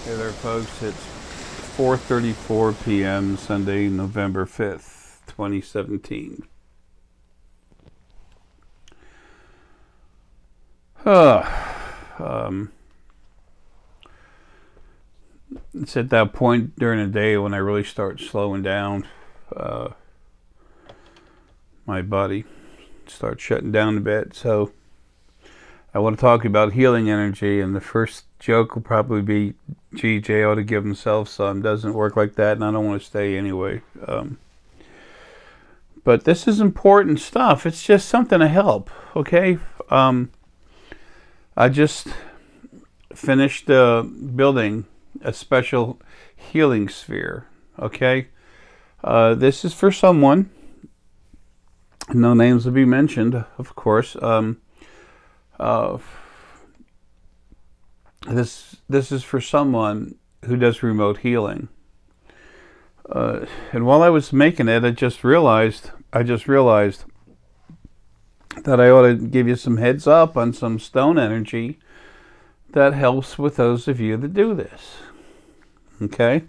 Hey there, folks. It's 4:34 p.m. Sunday, November 5th, 2017. It's at that point during the day when I really start slowing down. My body starts shutting down a bit. So I want to talk about healing energy, and the first joke will probably be, gee, Jay ought to give himself some. Doesn't work like that, and I don't want to stay anyway. But this is important stuff. It's just something to help, okay? I just finished building a special healing sphere, okay? This is for someone. No names will be mentioned, of course. This is for someone who does remote healing. And while I was making it, I just realized that I ought to give you some heads up on some stone energy that helps with those of you that do this. Okay?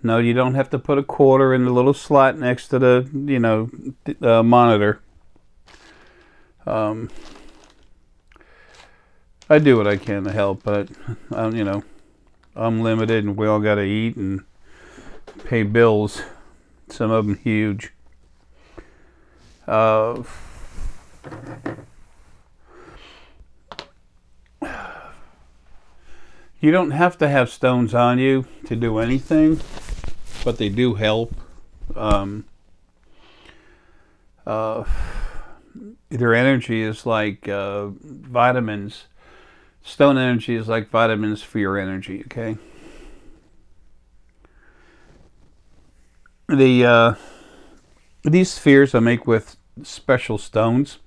No, you don't have to put a quarter in the little slot next to the, monitor. I do what I can to help, but I'm limited, and we all got to eat and pay bills. Some of them huge. You don't have to have stones on you to do anything, but they do help. Their energy is like vitamins. Stone energy is like vitamins for your energy, okay? These spheres I make with special stones.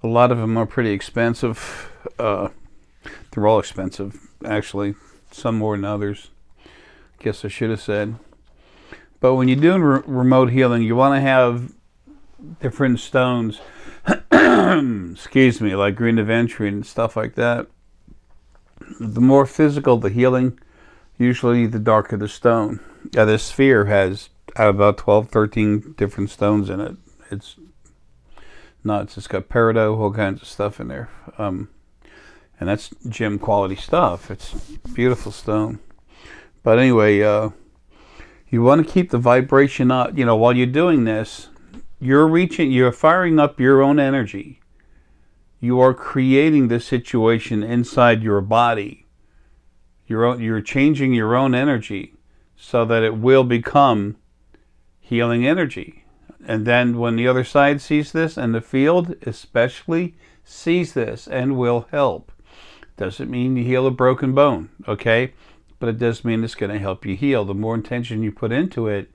A lot of them are pretty expensive. They're all expensive, actually. Some more than others. Guess I should have said. But when you're doing remote healing, you want to have different stones, excuse me, like green aventurine and stuff like that. The more physical the healing, usually the darker the stone. This sphere has about 12, 13 different stones in it. It's nuts. It's got peridot, all kinds of stuff in there. And that's gem quality stuff. It's beautiful stone. But anyway, you want to keep the vibration up. While you're doing this, you're firing up your own energy. You are creating the situation inside your body. You're changing your own energy so that it will become healing energy. And then when the other side sees this, and the field especially sees this and will help. Doesn't mean you heal a broken bone, okay? But it does mean it's going to help you heal. The more intention you put into it,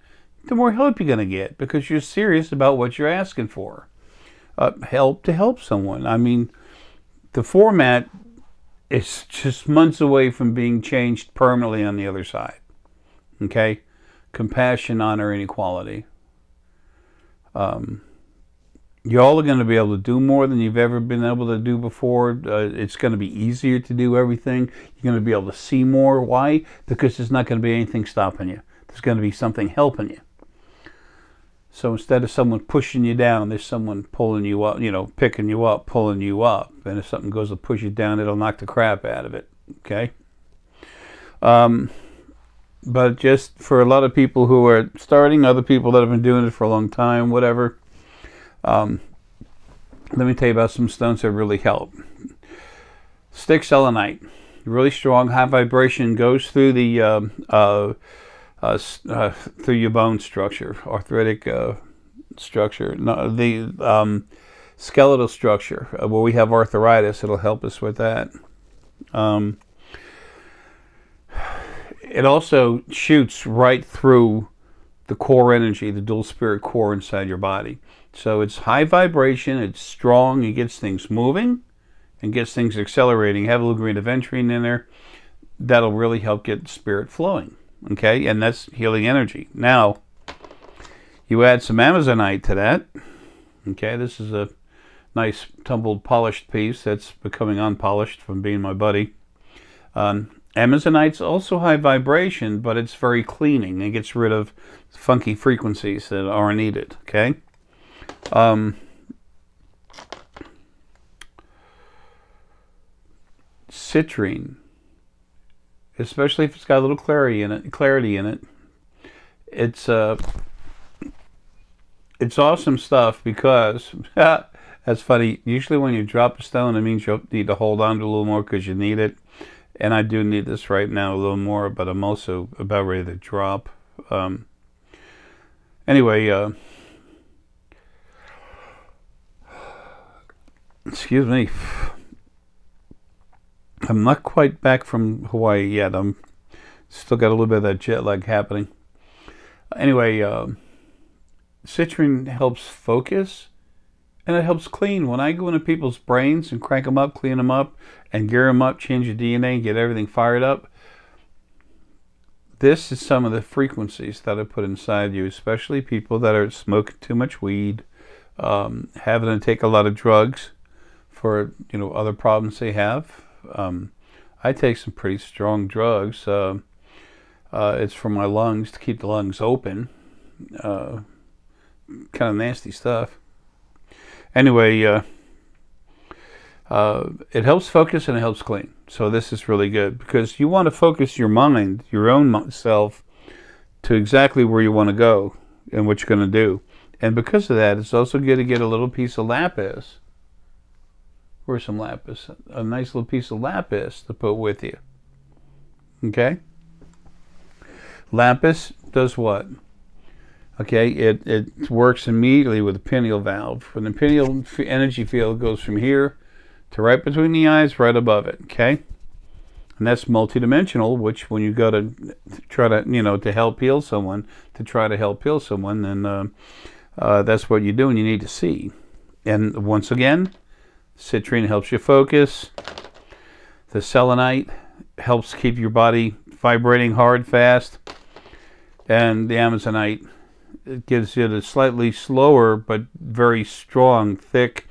the more help you're going to get, because you're serious about what you're asking for. Help to help someone. I mean, the format is just months away from being changed permanently on the other side. Okay? Compassion, honor, and equality. Y'all are going to be able to do more than you've ever been able to do before. It's going to be easier to do everything. You're going to be able to see more. Why? Because there's not going to be anything stopping you. There's going to be something helping you. So instead of someone pushing you down, there's someone pulling you up, picking you up, pulling you up. And if something goes to push you down, it'll knock the crap out of it. Okay? But just for a lot of people who are starting, other people that have been doing it for a long time, whatever, let me tell you about some stones that really help. Stick selenite. Really strong, high vibration, goes through the through your bone structure, arthritic structure, no, the skeletal structure. Where we have arthritis, it'll help us with that. It also shoots right through the core energy, the dual spirit core inside your body. So it's high vibration, it's strong, it gets things moving and gets things accelerating. Have a little green aventurine in there. That'll really help get the spirit flowing. Okay, and that's healing energy. Now, you add some Ammonite to that. Okay, this is a nice tumbled polished piece that's becoming unpolished from being my buddy. Ammonite's also high vibration, but it's very cleaning. It gets rid of funky frequencies that aren't needed, okay? Citrine, especially if it's got a little clarity in it, it's awesome stuff because that's funny. Usually when you drop a stone, it means you'll need to hold on to a little more because you need it. And I do need this right now a little more, but I'm also about ready to drop. Anyway, excuse me. I'm not quite back from Hawaii yet. I'm still got a little bit of that jet lag happening. Anyway, citrine helps focus, and it helps clean. When I go into people's brains and crank them up, clean them up, and gear them up, change the DNA, and get everything fired up, this is some of the frequencies that I put inside you, especially people that are smoking too much weed, having to take a lot of drugs for other problems they have. I take some pretty strong drugs. It's for my lungs, to keep the lungs open. Kind of nasty stuff. Anyway, it helps focus and it helps clean. So this is really good because you want to focus your mind, your own self, to exactly where you want to go and what you're going to do. And because of that, it's also good to get a little piece of lapis. Where's some lapis? A nice little piece of lapis to put with you. Okay? Lapis does what? Okay, it works immediately with the pineal valve. When the pineal energy field goes from here to right between the eyes, right above it. Okay? And that's multidimensional, which when you go to try to, to help heal someone, then that's what you do and you need to see. And once again, citrine helps you focus. The selenite helps keep your body vibrating hard, fast. And the ammonite, it gives you the slightly slower but very strong, thick,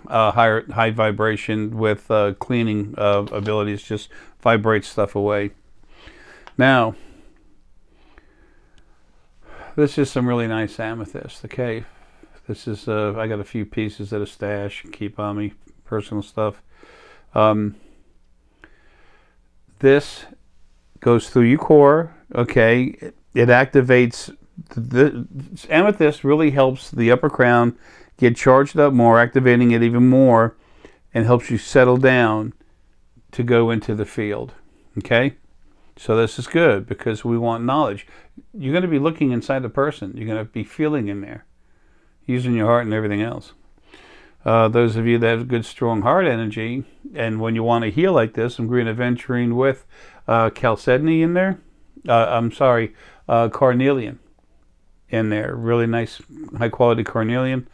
high vibration with cleaning abilities. Just vibrates stuff away. Now, this is some really nice amethyst. Okay, this is I got a few pieces at a stash, keep on me. Personal stuff. This goes through your core. Okay, it activates the amethyst. Really helps the upper crown get charged up more, activating it even more, and helps you settle down to go into the field. Okay, so this is good because we want knowledge. You're going to be looking inside the person. You're going to be feeling in there, using your heart and everything else. Those of you that have good, strong heart energy, and when you want to heal like this, I'm green aventurine with chalcedony in there. Carnelian in there. Really nice, high-quality carnelian.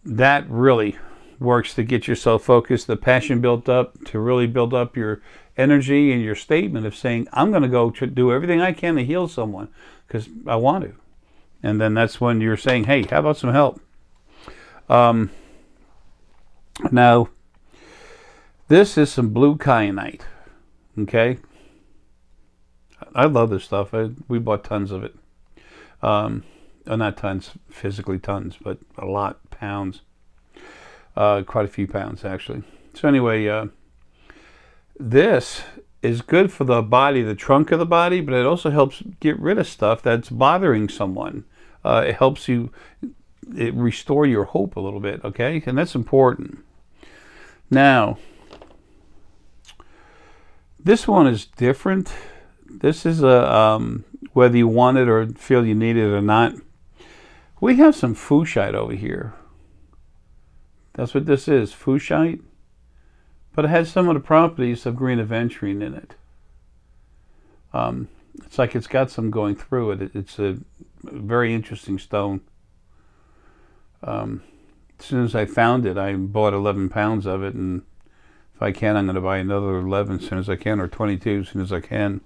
That really works to get yourself focused, the passion built up, to really build up your energy and your statement of saying, I'm going to go to do everything I can to heal someone because I want to. And then that's when you're saying, hey, how about some help? Now, this is some blue kyanite. Okay, I love this stuff. We bought tons of it. Not tons, physically tons, but a lot, pounds. Quite a few pounds, actually. So anyway, this is good for the body, the trunk of the body, but it also helps get rid of stuff that's bothering someone. It helps you restore your hope a little bit, okay? And that's important. Now, this one is different. This is a whether you want it or feel you need it or not. We have some fuchsite over here. That's what this is, fuchsite. But it has some of the properties of green aventurine in it. It's like it's got some going through it. It's a very interesting stone. As soon as I found it, I bought 11 pounds of it, and if I can, I'm going to buy another 11 as soon as I can, or 22 as soon as I can.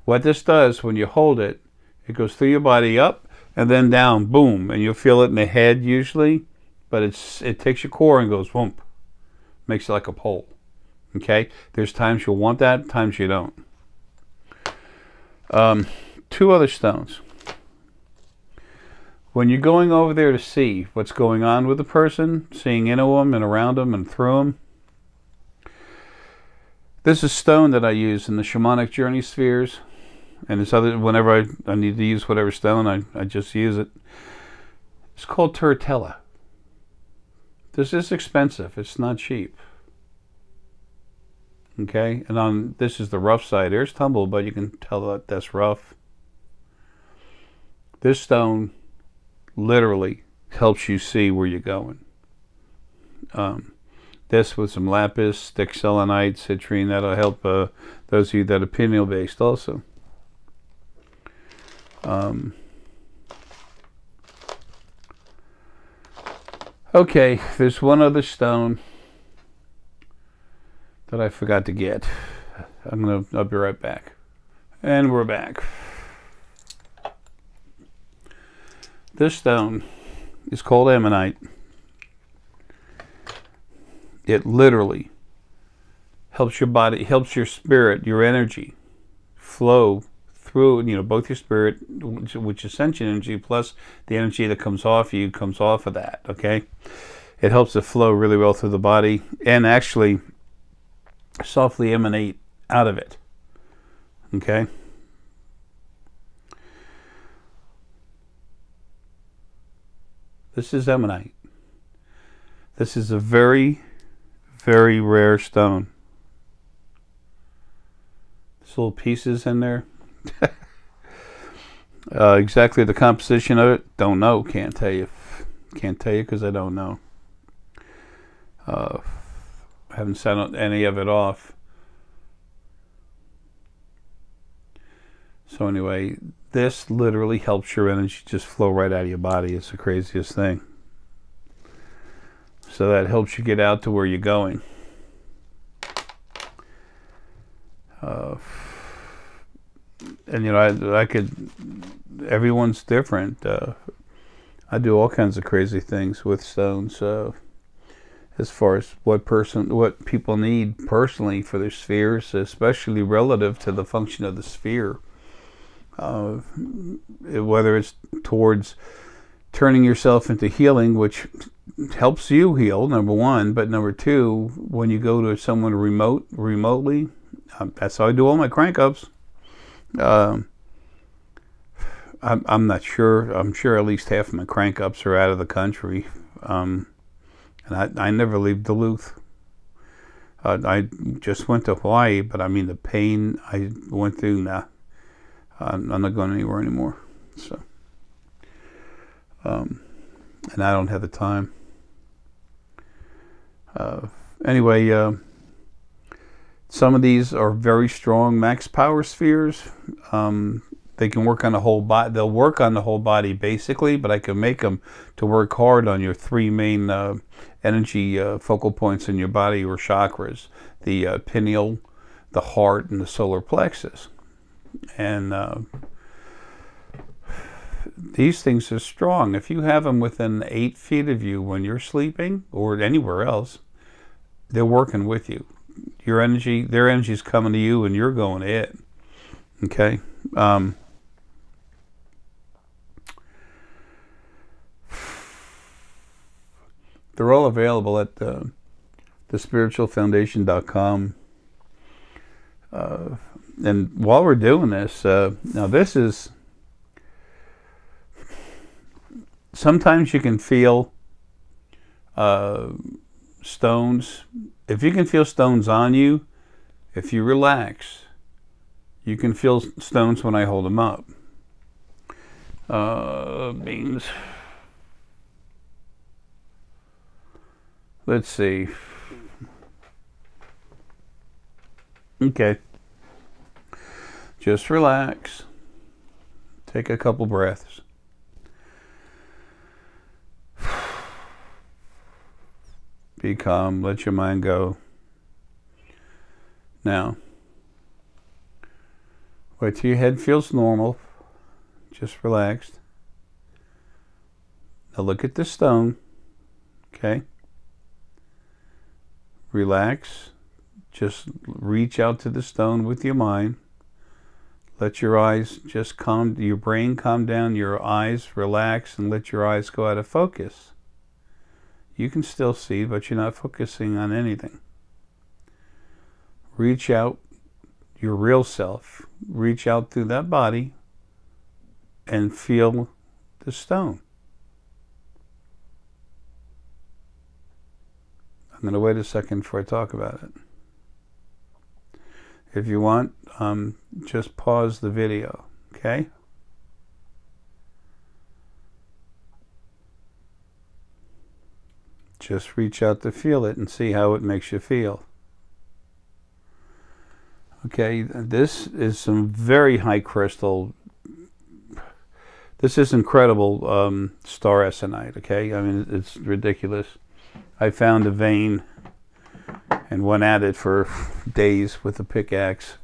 What this does, when you hold it, it goes through your body up and then down, boom, and you'll feel it in the head usually, but it takes your core and goes whoomp, makes it like a pole. Okay, there's times you'll want that, times you don't. Two other stones. When you're going over there to see what's going on with the person, seeing into them and around them and through them, this is a stone that I use in the shamanic journey spheres, and it's other. Whenever I need to use whatever stone, I just use it. It's called turritella. This is expensive. It's not cheap. Okay, and this is the rough side. There's tumble, but you can tell that that's rough. This stone literally helps you see where you're going. This with some lapis, thick selenite, citrine, that'll help those of you that are pineal based also. Okay, there's one other stone that I forgot to get. I'll be right back. And we're back. This stone is called Ammonite. It literally helps your body, helps your spirit, your energy flow through, both your spirit, which is sentient energy, plus the energy that comes off you, comes off of that, okay? It helps it flow really well through the body and actually softly emanate out of it, okay? This is Ammonite. This is a very, very rare stone. There's little pieces in there. Exactly the composition of it, don't know. Can't tell you. Can't tell you because I don't know. I haven't sent any of it off. So anyway, this literally helps your energy just flow right out of your body. It's the craziest thing. So that helps you get out to where you're going. And I could, everyone's different. I do all kinds of crazy things with stones. As far as what people need personally for their spheres, especially relative to the function of the sphere. Whether it's towards turning yourself into healing, which helps you heal, number one, but number two, when you go to someone remotely, that's how I do all my crank ups. I'm not sure. I'm sure at least half of my crank ups are out of the country, and I never leave Duluth. I just went to Hawaii, but I mean the pain I went through. Nah, I'm not going anywhere anymore. So, and I don't have the time. Anyway, some of these are very strong max power spheres. They can work on the whole body. They'll work on the whole body basically, but I can make them to work hard on your three main energy focal points in your body or chakras: the pineal, the heart, and the solar plexus. And these things are strong. If you have them within 8 feet of you when you're sleeping or anywhere else, they're working with you. Your energy, their energy is coming to you and you're going to it. Okay? They're all available at thespiritualfoundation.com. And while we're doing this, now this is, sometimes you can feel stones. If you can feel stones on you, if you relax, you can feel stones when I hold them up. Beans. Let's see. Okay. Just relax. Take a couple breaths. Be calm. Let your mind go. Now, wait till your head feels normal. Just relaxed. Now look at the stone. Okay? Relax. Just reach out to the stone with your mind. Let your eyes just calm, your brain calm down, your eyes relax, and let your eyes go out of focus. You can still see, but you're not focusing on anything. Reach out, your real self. Reach out through that body and feel the stone. I'm going to wait a second before I talk about it. If you want, just pause the video, okay? Just reach out to feel it and see how it makes you feel. Okay, this is some very high crystal. This is incredible star Essenite, okay? I mean, it's ridiculous. I found a vein and went at it for days with a pickaxe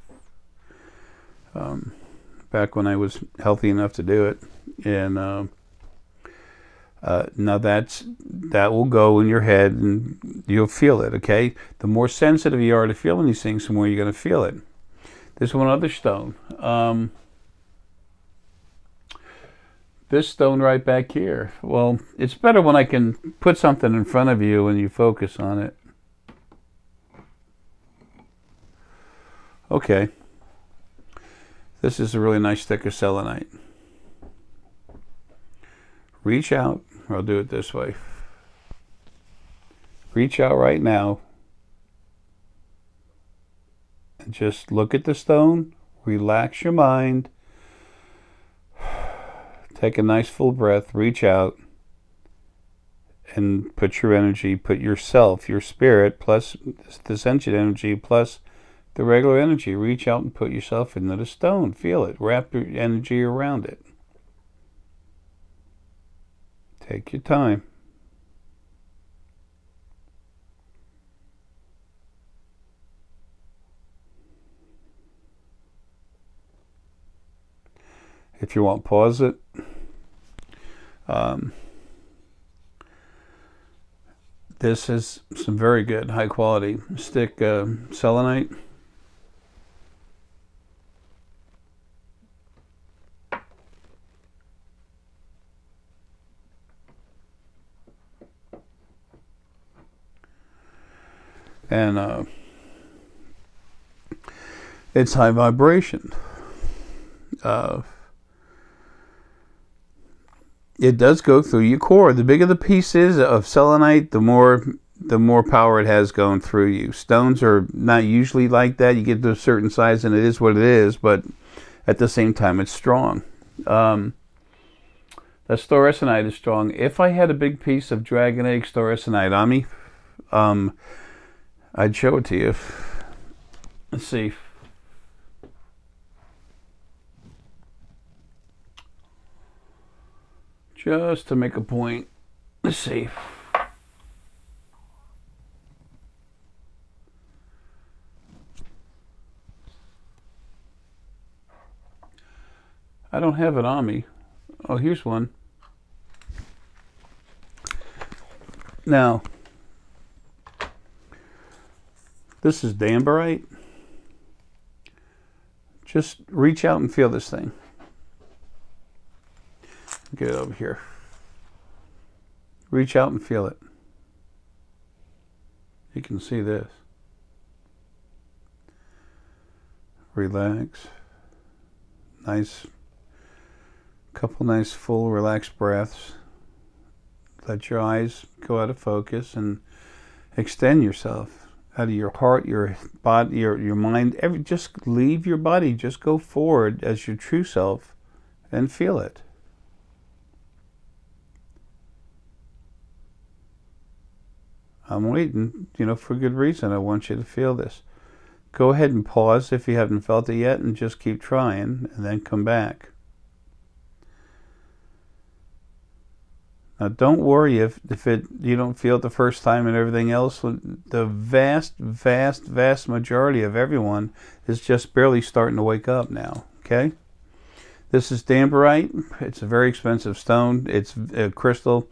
back when I was healthy enough to do it. And now that will go in your head and you'll feel it, okay? The more sensitive you are to feeling these things, the more you're going to feel it. There's one other stone. This stone right back here. Well, it's better when I can put something in front of you and you focus on it. Okay. This is a really nice stick of selenite. Reach out. I'll do it this way. Reach out right now. And just look at the stone. Relax your mind. Take a nice full breath. Reach out. And put your energy, put yourself, your spirit, plus the sentient energy, plus the regular energy. Reach out and put yourself into the stone. Feel it. Wrap your energy around it. Take your time. If you want, pause it. This is some very good, high quality stick selenite. And it's high vibration. It does go through your core. The bigger the piece is of selenite, the more power it has going through you. Stones are not usually like that. You get to a certain size and it is what it is, but at the same time it's strong. That star Essenite is strong. If I had a big piece of dragon egg star Essenite on me, I'd show it to you. Let's see. Just to make a point. Let's see. I don't have it on me. Oh, here's one. Now, this is Ammonite. Just reach out and feel this thing. Get it over here. Reach out and feel it. You can see this. Relax. Nice. Couple nice full relaxed breaths. Let your eyes go out of focus and extend yourself out of your heart, your body, your mind. Just leave your body. Just go forward as your true self and feel it. I'm waiting, for good reason. I want you to feel this. Go ahead and pause if you haven't felt it yet and just keep trying and then come back. Now don't worry if you don't feel it the first time and everything else. The vast majority of everyone is just barely starting to wake up now, okay? This is Ammonite. It's a very expensive stone. It's a crystal.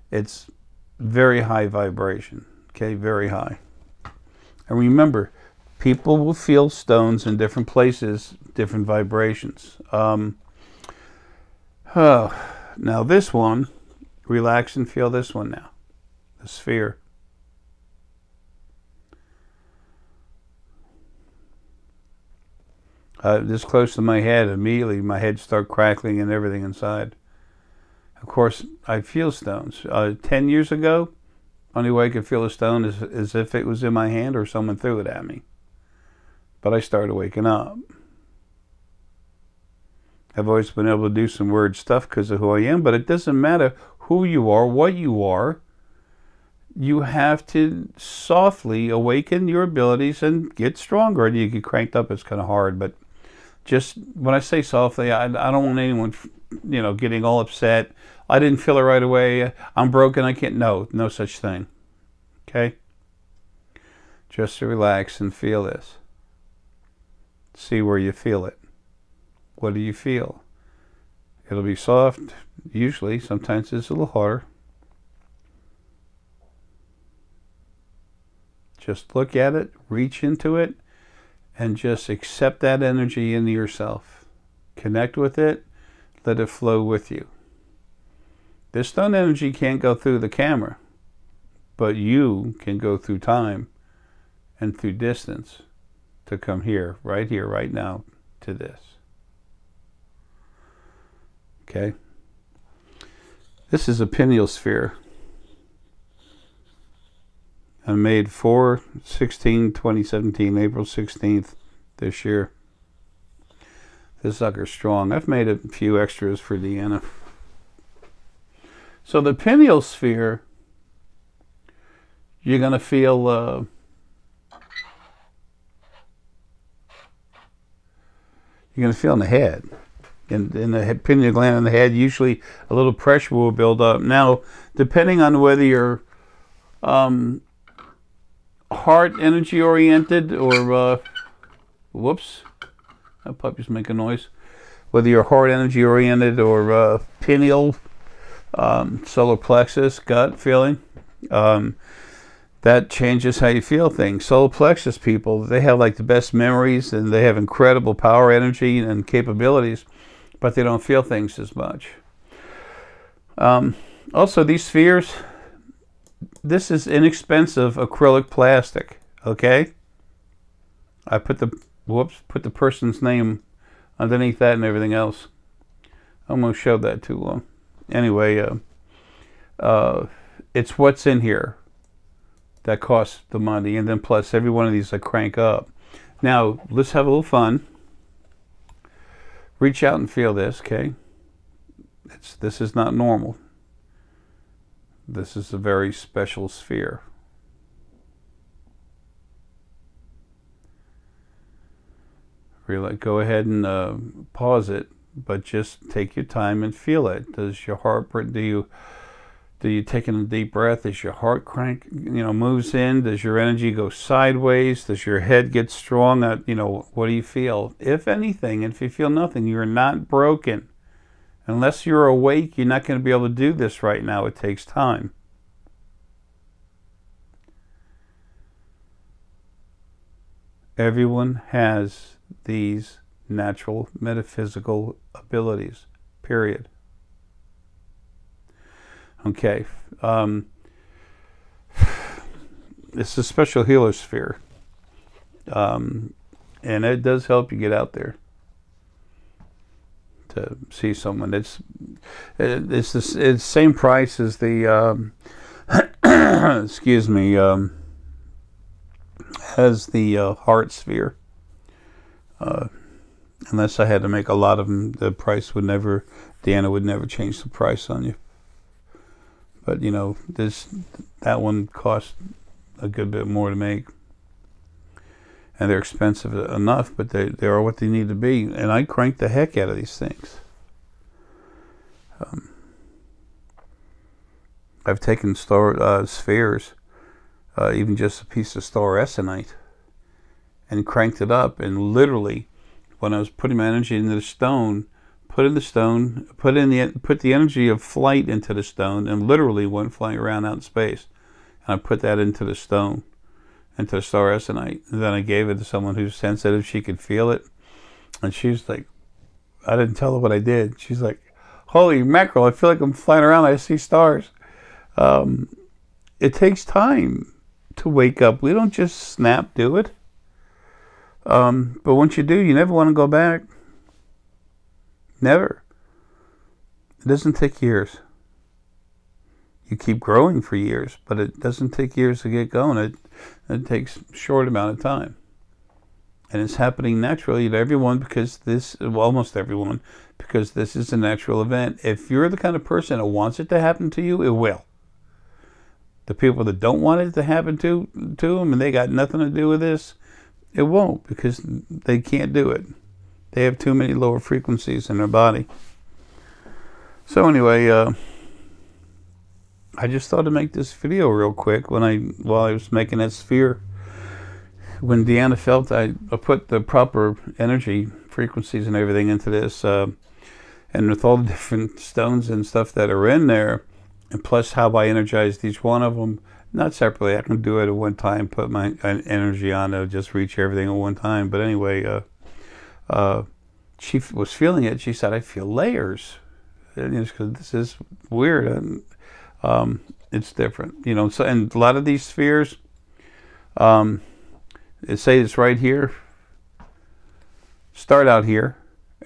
It's very high vibration, okay, very high. And remember, People will feel stones in different places, different vibrations. Now this one, relax and feel this one now, the sphere. This close to my head, immediately my head started crackling and everything inside. Of course, I feel stones. 10 years ago, only way I could feel a stone is if it was in my hand or someone threw it at me. But I started waking up. I've always been able to do some weird stuff because of who I am, but it doesn't matter who you are, what you are. You have to softly awaken your abilities and get stronger. And you get cranked up, it's kind of hard, but just when I say softly, I don't want anyone, getting all upset. I didn't feel it right away. I'm broken. I can't. No such thing. Okay? Just to relax and feel this. See where you feel it. What do you feel? It'll be soft, usually. Sometimes it's a little harder. Just look at it, reach into it, and just accept that energy into yourself. Connect with it, let it flow with you. This stone energy can't go through the camera, but you can go through time and through distance to come here, right now, to this. Okay? This is a pineal sphere. I made 4/16/2017, April 16th this year. This sucker's strong. I've made a few extras for Deanna. So the pineal sphere, you're going to feel in the head. In the pineal gland in the head, usually a little pressure will build up. Now, depending on whether you're heart energy oriented or whoops, that puppy's making noise. Whether you're heart energy oriented or pineal, solar plexus, gut feeling, that changes how you feel things. Solar plexus people, they have like the best memories and they have incredible power, energy, and capabilities, but they don't feel things as much. Also, these spheres, this is inexpensive acrylic plastic, okay? I put the person's name underneath that and everything else. I almost showed that too long. Anyway, it's what's in here that costs the money, and then plus every one of these I crank up. Now, let's have a little fun. Reach out and feel this, okay? This is not normal. This is a very special sphere. Really, go ahead and pause it, but just take your time and feel it. Does your heart, do you take in a deep breath? Does your heart crank, moves in? Does your energy go sideways? Does your head get strong? What do you feel? If anything, if you feel nothing, you're not broken. Unless you're awake, you're not going to be able to do this right now. It takes time. Everyone has these natural metaphysical abilities, period. Okay. It's a special healer sphere. And it does help you get out there to see someone. It's the same price as the excuse me, as the heart sphere. Unless I had to make a lot of them, the price would never, Deanna would never change the price on you. But that one costs a good bit more to make. And they're expensive enough, but they are what they need to be. And I crank the heck out of these things. I've taken spheres, even just a piece of star Essenite, and cranked it up, and literally, when I was putting my energy into the stone, put the energy of flight into the stone, and literally went flying around out in space. And I put that into the stone, into the star Essenite. And then I gave it to someone who's sensitive. She could feel it. And she's like, I didn't tell her what I did. She's like, holy mackerel, I feel like I'm flying around. I see stars. It takes time to wake up. We don't just snap do it. But once you do, you never want to go back. Never. It doesn't take years. You keep growing for years, but it doesn't take years to get going. It takes a short amount of time. And it's happening naturally to everyone because this, well, almost everyone, because this is a natural event. If you're the kind of person that wants it to happen to you, it will. The people that don't want it to happen to them and they got nothing to do with this, it won't, because they can't do it. They have too many lower frequencies in their body. So anyway, I just thought to make this video real quick while I was making that sphere. When Deanna felt I put the proper energy frequencies and everything into this, and with all the different stones and stuff that are in there, and plus how I energized each one of them, not separately, I can do it at one time, put my energy on to just reach everything at one time. But anyway, she was feeling it. She said, I feel layers. And this is weird. And it's different, you know. So, and a lot of these spheres, say it's right here, start out here,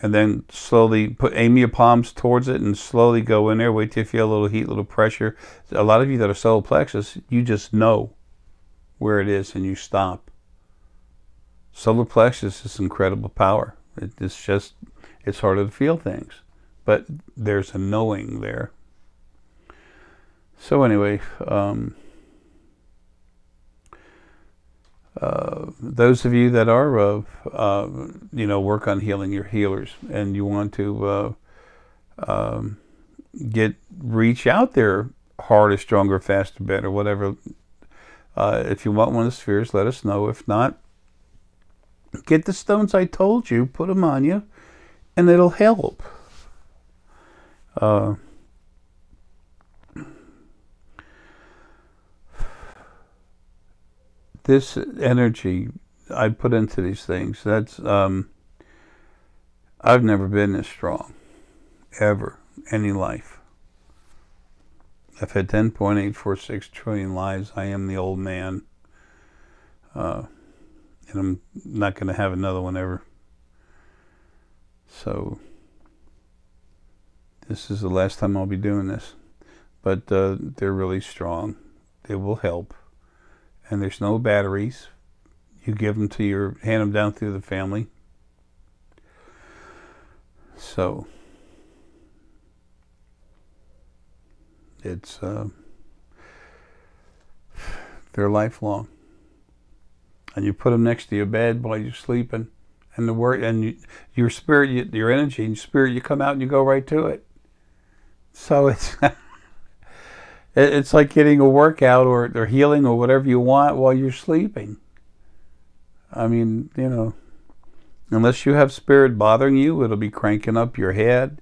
and then slowly aim your palms towards it and slowly go in there. Wait till you feel a little heat, a little pressure. A lot of you that are solar plexus, you just know where it is and you stop. Solar plexus is incredible power. It's just, it's harder to feel things, but there's a knowing there. So anyway, those of you that are, you know, work on healing your healers, and you want to reach out there harder, stronger, faster, better, whatever. If you want one of the spheres, let us know. If not, get the stones I told you, put them on you, and it'll help. This energy I put into these things, that's, I've never been this strong, ever, any life. I've had 10.846 trillion lives. I am the old man. And I'm not going to have another one ever. So, this is the last time I'll be doing this. But they're really strong. They will help. And there's no batteries. You give them to hand them down through the family. So, it's, they're lifelong. And you put them next to your bed while you're sleeping. And your spirit, your energy and spirit, you come out and you go right to it. So it's... It's like getting a workout or healing or whatever you want while you're sleeping. I mean, you know, unless you have spirit bothering you, it'll be cranking up your head,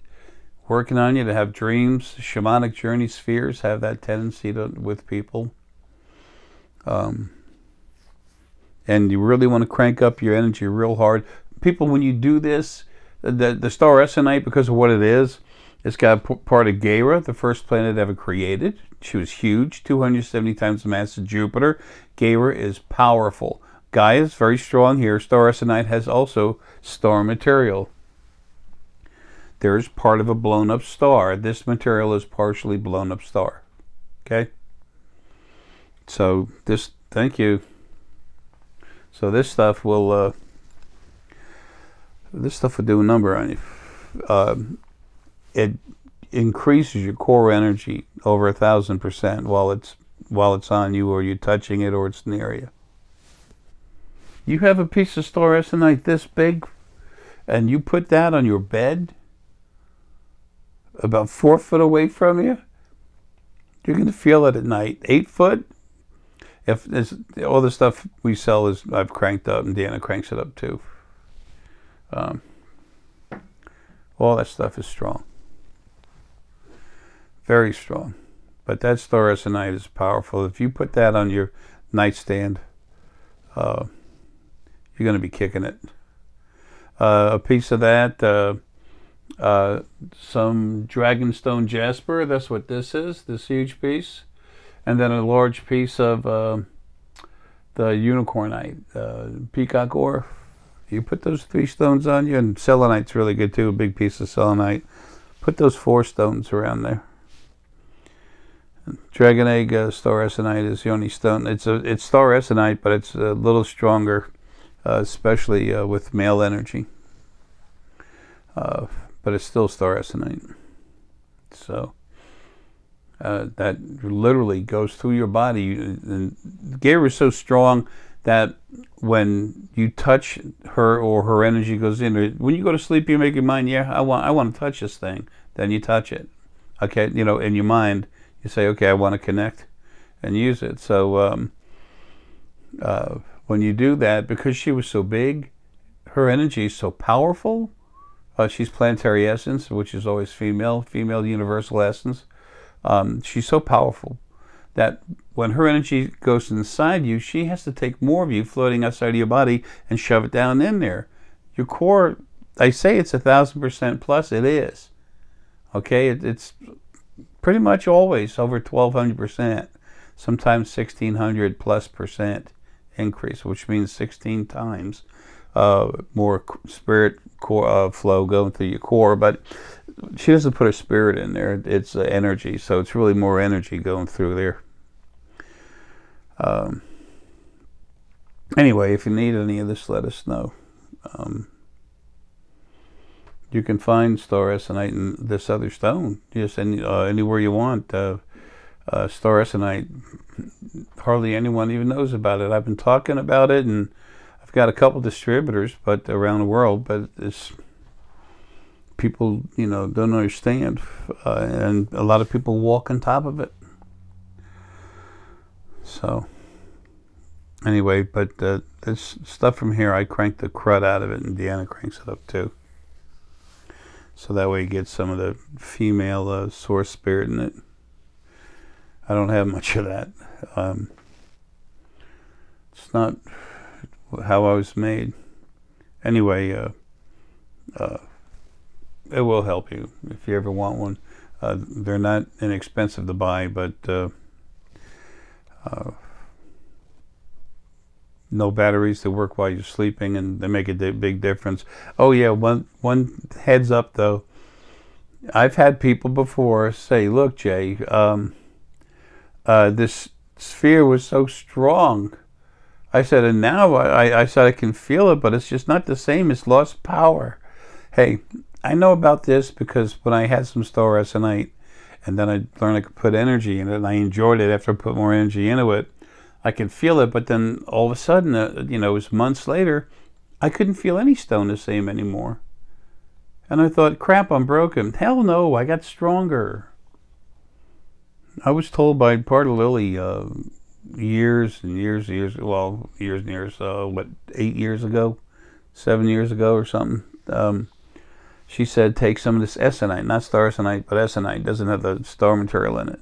working on you to have dreams. Shamanic journey spheres have that tendency with people. And you really want to crank up your energy real hard. People, when you do this, the star Essenite, because of what it is, it's got part of Gaia, the first planet ever created. She was huge, 270 times the mass of Jupiter. Gaia is powerful. Gaia is very strong here. Star Essenite has also star material. There's part of a blown up star. This material is partially blown up star. Okay? So this, thank you. So this stuff will do a number on you. It increases your core energy over 1,000% while it's on you, or you're touching it, or it's near you. You have a piece of star Essenite this big, and you put that on your bed, about 4 foot away from you. You're going to feel it at night. 8 foot. If all the stuff we sell is I've cranked up, and Deanna cranks it up too. All that stuff is strong. Very strong. But that star Essenite is powerful. If you put that on your nightstand, you're going to be kicking it. A piece of that, some dragonstone jasper, that's what this is, this huge piece. And then a large piece of the unicornite, peacock ore. You put those 3 stones on you, and selenite's really good too, a big piece of selenite. Put those 4 stones around there. Dragon egg star Essenite is the only stone. It's star Essenite, but it's a little stronger, especially with male energy. But it's still star Essenite. So that literally goes through your body. And Gaia is so strong that when you touch her, or her energy goes in, when you go to sleep, you make your mind, yeah, I want to touch this thing. Then you touch it. Okay, you know, in your mind, you say, okay, I want to connect and use it. So when you do that, because she was so big, her energy is so powerful. She's planetary essence, which is always female universal essence. She's so powerful that when her energy goes inside you, she has to take more of you floating outside of your body and shove it down in there. Your core, I say it's 1,000% plus. It is. Okay, it's pretty much always over 1,200%, sometimes 1,600 plus % increase, which means 16 times more spirit core, flow going through your core. But she doesn't put her spirit in there. It's energy, so it's really more energy going through there. Anyway, if you need any of this, let us know. You can find star Essenite in this other stone, just anywhere you want. Star Essenite, hardly anyone even knows about it. I've been talking about it, and I've got a couple distributors, but around the world. But it's people, you know, don't understand, and a lot of people walk on top of it. So anyway, but this stuff from here, I crank the crud out of it, and Deanna cranks it up too. So that way you get some of the female source spirit in it. I don't have much of that. It's not how I was made. Anyway, it will help you if you ever want one. They're not inexpensive to buy, but no batteries to work while you're sleeping, and they make a big difference. Oh yeah, one heads up though. I've had people before say, look, Jay, this sphere was so strong. I said, and now I said I can feel it, but it's just not the same. It's lost power. Hey, I know about this because when I had some star Essenite, and then I learned I could put energy in it, and I enjoyed it after I put more energy into it. I could feel it, but then all of a sudden, you know, it was months later, I couldn't feel any stone the same anymore. And I thought, crap, I'm broken. Hell no, I got stronger. I was told by part of Lily years and years, what, 8 years ago, 7 years ago or something. She said, take some of this Essenite, not star Essenite, but Essenite, doesn't have the star material in it.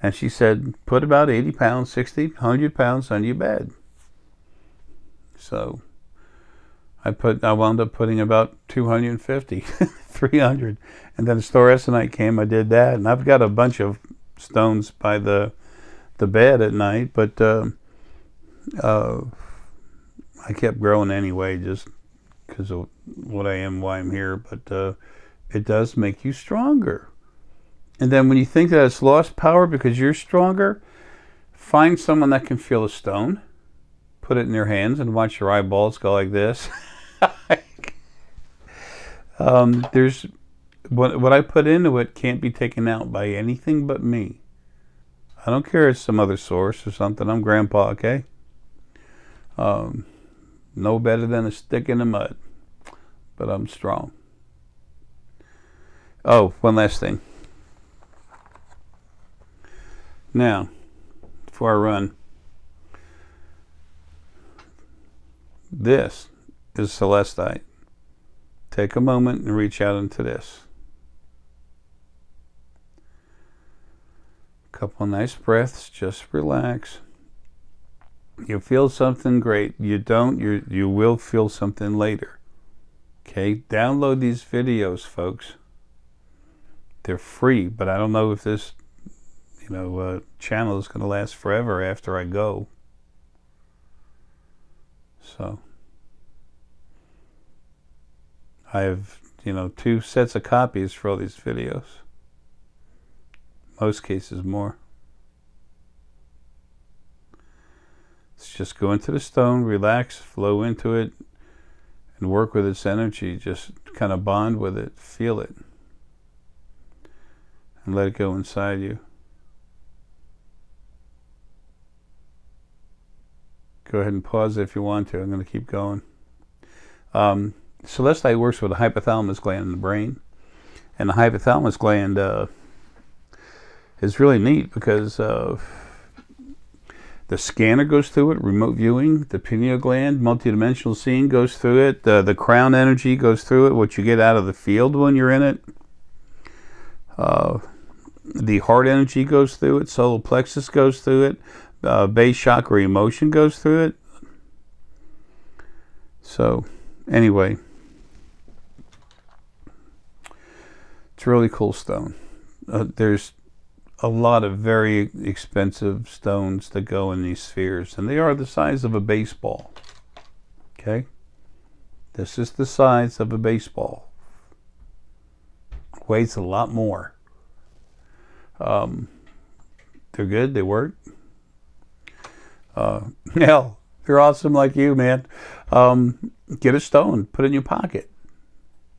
And she said, put about 80 pounds, 60, 100 pounds on your bed. So I wound up putting about 250, 300. And then the star Essenite came, I did that. And I've got a bunch of stones by the bed at night, but I kept growing anyway, just because of what I am, why I'm here. But it does make you stronger. And then when you think that it's lost power because you're stronger, find someone that can feel a stone, put it in their hands, and watch your eyeballs go like this. There's what I put into it can't be taken out by anything but me. I don't care if it's some other source or something. I'm grandpa, okay? No better than a stick in the mud, but I'm strong. Oh, one last thing. Now, before I run, this is Celestite. Take a moment and reach out into this. A couple of nice breaths, just relax. You feel something great. You don't, you will feel something later. Okay, download these videos, folks. They're free, but I don't know if this, channel is going to last forever after I go. So I have, 2 sets of copies for all these videos. Most cases more. It's just go into the stone, relax, flow into it, and work with its energy. Just kind of bond with it, feel it, and let it go inside you. Go ahead and pause if you want to. I'm going to keep going. Celestite works with the hypothalamus gland in the brain. And the hypothalamus gland is really neat because the scanner goes through it, remote viewing. The pineal gland, multidimensional seeing, goes through it. The crown energy goes through it, what you get out of the field when you're in it. The heart energy goes through it. Solar plexus goes through it. Base chakra emotion goes through it. So anyway, it's a really cool stone. There's a lot of very expensive stones that go in these spheres, and they are the size of a baseball. Okay, this is the size of a baseball. Weighs a lot more. They're good, they work. Hell, they're awesome like you, man. Get a stone, put it in your pocket.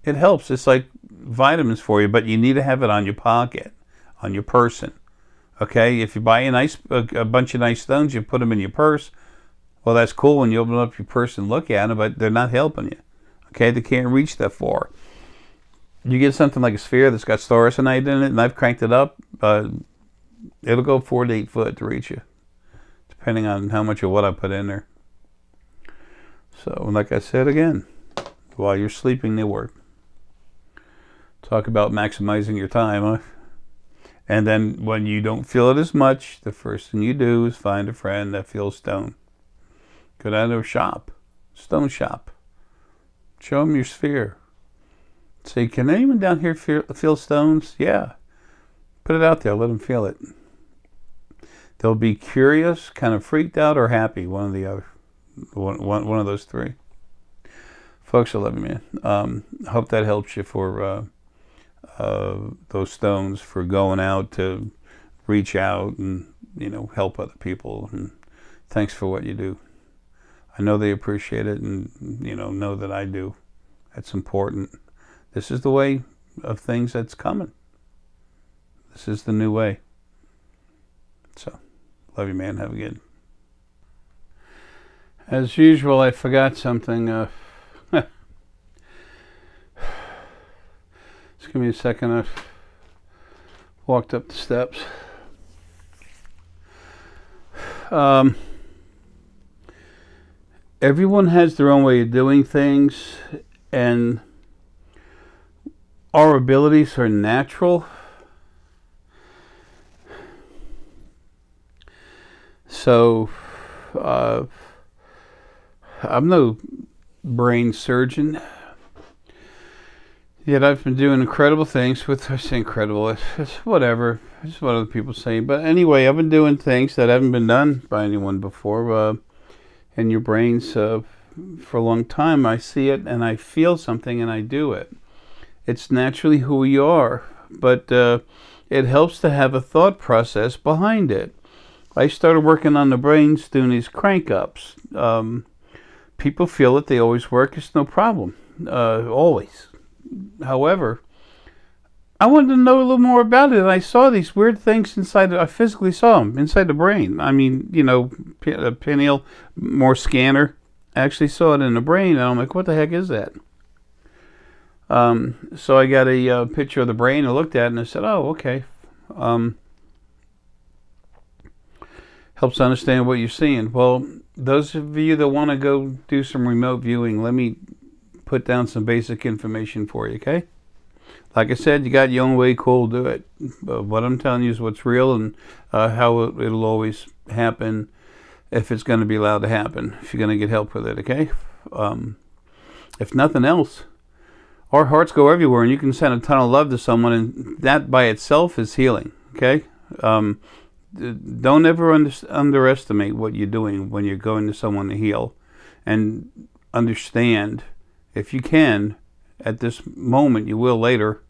It helps. It's like vitamins for you, but you need to have it on your pocket, on your person. Okay, if you buy a bunch of nice stones, you put them in your purse. Well, that's cool when you open up your purse and look at them, but they're not helping you. Okay, they can't reach that far. You get something like a sphere that's got Celestite in it, and I've cranked it up. It'll go 4 to 8 foot to reach you, depending on how much of what I put in there. So, like I said again, while you're sleeping, they work. Talk about maximizing your time, huh? And then when you don't feel it as much, the first thing you do is find a friend that feels stone. Go down to a shop, stone shop. Show them your sphere. Say, can anyone down here feel stones? Yeah. Put it out there, let them feel it. They'll be curious, kind of freaked out, or happy, one or the other. One of those three. Folks, I love you, man. I hope that helps you for those stones, for going out to reach out and, help other people. And thanks for what you do. I know they appreciate it, and, know that I do. That's important. This is the way of things that's coming. This is the new way. So, love you, man. Have a good. As usual, I forgot something. Just give me a second. I've walked up the steps. Everyone has their own way of doing things, and our abilities are natural. So, I'm no brain surgeon, yet I've been doing incredible things with, I say incredible, it's whatever, it's what other people say, but anyway, I've been doing things that haven't been done by anyone before, in your brains, for a long time. I see it and I feel something and I do it. It's naturally who we are, but it helps to have a thought process behind it. I started working on the brains doing these crank-ups. People feel that they always work. It's no problem, always. However, I wanted to know a little more about it, and I saw these weird things inside. I physically saw them inside the brain. I mean, pineal, more scanner. I actually saw it in the brain, and I'm like, what the heck is that? So I got a picture of the brain. I looked at it, and I said, oh, okay. Helps understand what you're seeing. Well, those of you that want to go do some remote viewing, let me put down some basic information for you, okay? Like I said, you got your own way, cool, do it. But what I'm telling you is what's real and how it'll always happen. if it's going to be allowed to happen, if you're going to get help with it, okay? If nothing else, our hearts go everywhere, and you can send a ton of love to someone, and that by itself is healing, okay? Don't ever underestimate what you're doing when you're going to someone to heal. And understand, if you can, at this moment, you will later,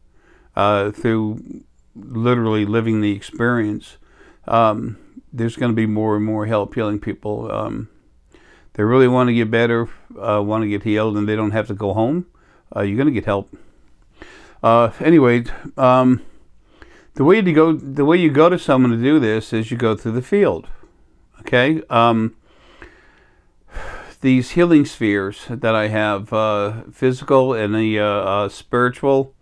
through literally living the experience, there's going to be more and more help healing people. They really want to get better, want to get healed, and they don't have to go home. You're going to get help. Anyway, the way you go to someone to do this is you go through the field. Okay. These healing spheres that I have, physical and the spiritual,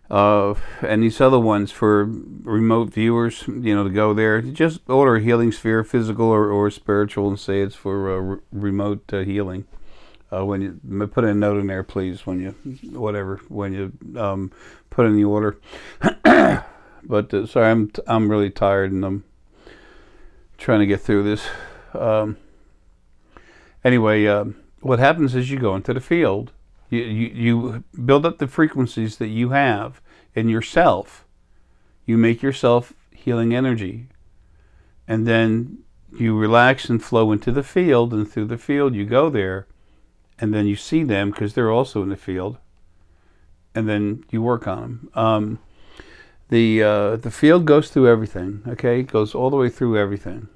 and these other ones for remote viewers, to go there. Just order a healing sphere, physical or spiritual, and say it's for remote healing. When you put in a note in there, please, when you put in the order. But sorry, I'm really tired, and I'm trying to get through this. Anyway, what happens is you go into the field. You build up the frequencies that you have in yourself. You make yourself healing energy. And then you relax and flow into the field, and through the field you go there, and then you see them because they're also in the field, and then you work on them. The field goes through everything, okay? It goes all the way through everything.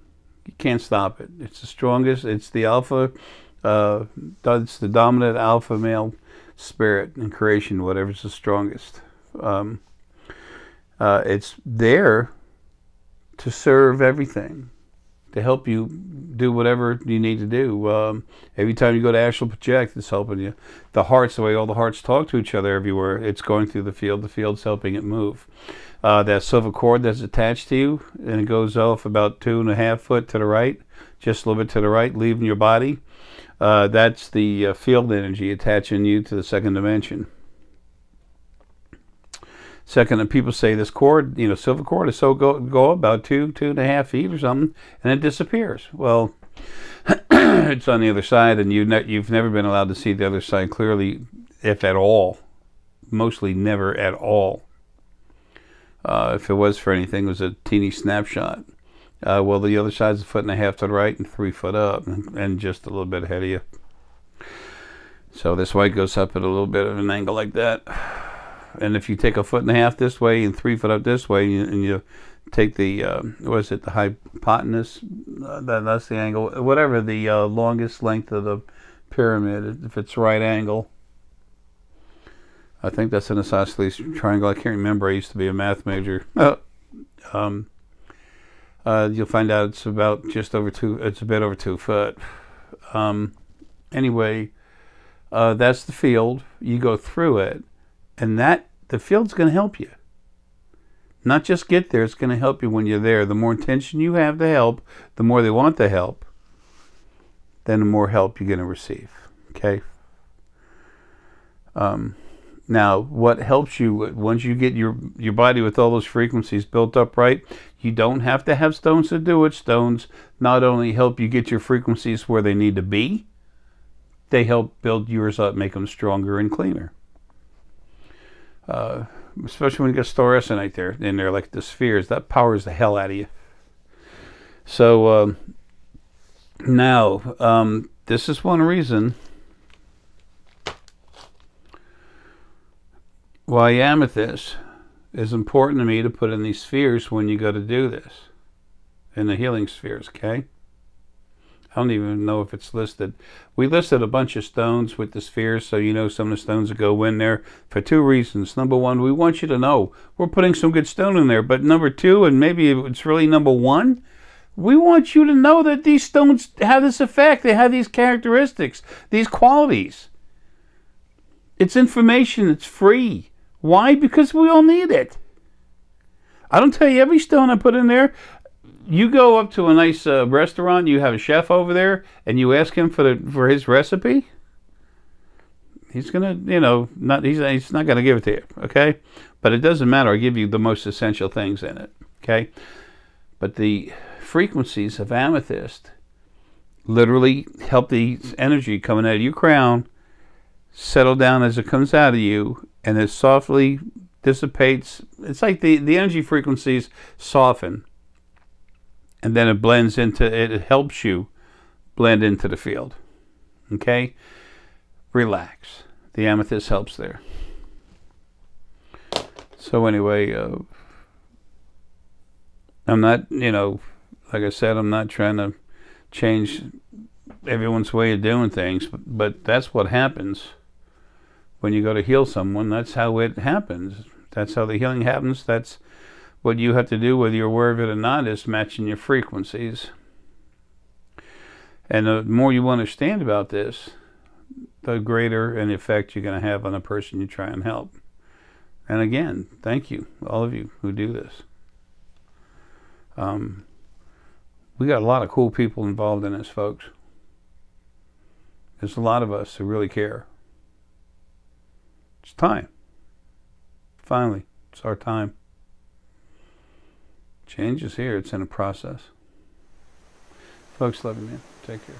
You can't stop it. It's the strongest. It's the alpha, it's the dominant alpha male spirit in creation, whatever's the strongest. It's there to serve everything, to help you do whatever you need to do. Every time you go to astral project, it's helping you. The hearts, the way all the hearts talk to each other everywhere, it's going through the field. The field's helping it move. That silver cord that's attached to you, and it goes off about 2.5 foot to the right, just a little bit to the right, leaving your body. That's the field energy attaching you to the second dimension. Second, and people say this cord, silver cord is so go about 2.5 feet or something, and it disappears. Well, it's on the other side, and you've never been allowed to see the other side clearly, if at all. Mostly never at all. If it was for anything, it was a teeny snapshot. Well, the other side's 1.5 feet to the right and 3 foot up, and just a little bit ahead of you. So this way goes up at a little bit of an angle like that. And if you take 1.5 feet this way and 3 foot up this way, and you take the the hypotenuse, that's the angle, whatever the longest length of the pyramid, if it's right angle. I think that's an isosceles triangle. I can't remember. I used to be a math major. You'll find out it's about just over it's a bit over 2 foot. Anyway, that's the field. You go through it, and the field's going to help you. Not just get there, it's going to help you when you're there. The more intention you have to help, the more they want to help, then the more help you're going to receive. Okay? Now, what helps you, once you get your body with all those frequencies built up right, you don't have to have stones to do it. Stones not only help you get your frequencies where they need to be, they help build yours up, make them stronger and cleaner. Especially when you get star Essenite there, in there, like the spheres, that powers the hell out of you. So, now, this is one reason why amethyst is important to me to put in these spheres when you go to do this, in the healing spheres, okay? I don't even know if it's listed. We listed a bunch of stones with the spheres, so you know some of the stones that go in there for 2 reasons. Number one, we want you to know we're putting some good stone in there. But number two, and maybe it's really number one, we want you to know that these stones have this effect. They have these characteristics, these qualities. It's information. It's free. Why? Because we all need it. I don't tell you every stone I put in there. You go up to a nice restaurant, you have a chef over there, and you ask him for his recipe. He's gonna, he's not gonna give it to you, okay? But it doesn't matter. I give you the most essential things in it, okay? But the frequencies of amethyst literally help the energy coming out of your crown settle down as it comes out of you, and it softly dissipates. It's like the energy frequencies soften, and then it blends into it. It helps you blend into the field. Okay? Relax. The amethyst helps there. So anyway, I'm not, like I said, I'm not trying to change everyone's way of doing things, but that's what happens when you go to heal someone. That's how it happens. That's how the healing happens. That's what you have to do, whether you're aware of it or not, is matching your frequencies. And the more you understand about this, the greater an effect you're going to have on the person you try and help. And again, thank you, all of you who do this. We got a lot of cool people involved in this, folks. There's a lot of us who really care. It's time. Finally, it's our time. Change is here. It's in a process. Folks, love you, man. Take care.